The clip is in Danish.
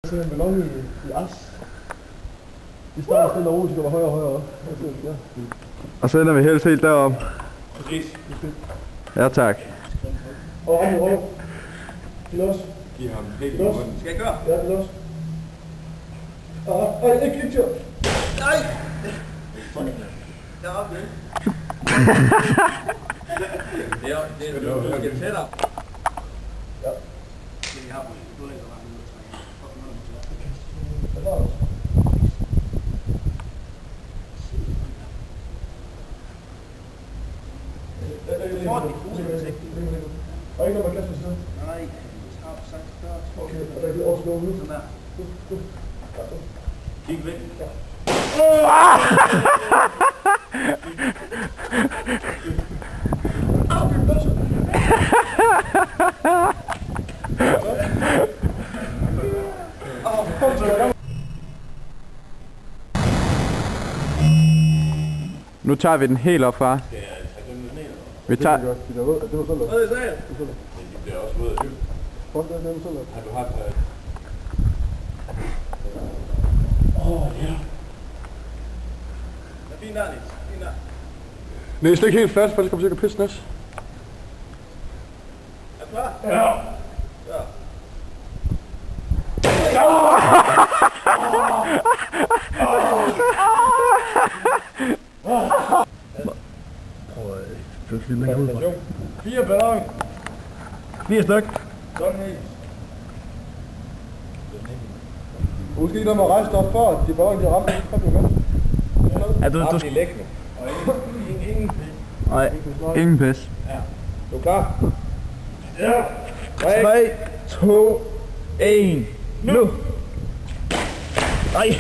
Sådan en ballon i as. Vi starter stille og roligt, så går højere og højere op. Og så ender vi helt derom. Præcis. Ja, tak. Og om i røv. Los. Giv ham helt i Los. munden. Skal jeg køre? Ja, los. Ikke lidt, jo. Nej! Jeg er oppe, ikke? Det er jo tættere. Ja. Og ikke noget med gas på siden? Nej, skarp sagt større. Okay, og der er også gå ud. Sådan der. Kig væk. Nu tager vi den helt op fra. Vi tager... Det var sådan Hvad er det, sagde? Men de bliver også våde af hyld. Prøv det, det var sådan Har du haft... ja. Fint der, Niels. Fint der. Nej, slik helt fast, for ellers kommer sikkert pisse næs. Er du klar? Ja. Ja. Pludselig man kan ud fra. 4 ballon. 4 styk. Sådan helt. Måske der må rejse dig op for, at de ballon de ramte. Kom jo med. Ja, du... Bare blive liggende. Og ingen Nej, ingen pis. Ja. Du er klar? Ja. 3, 2, 1, nu! Nej!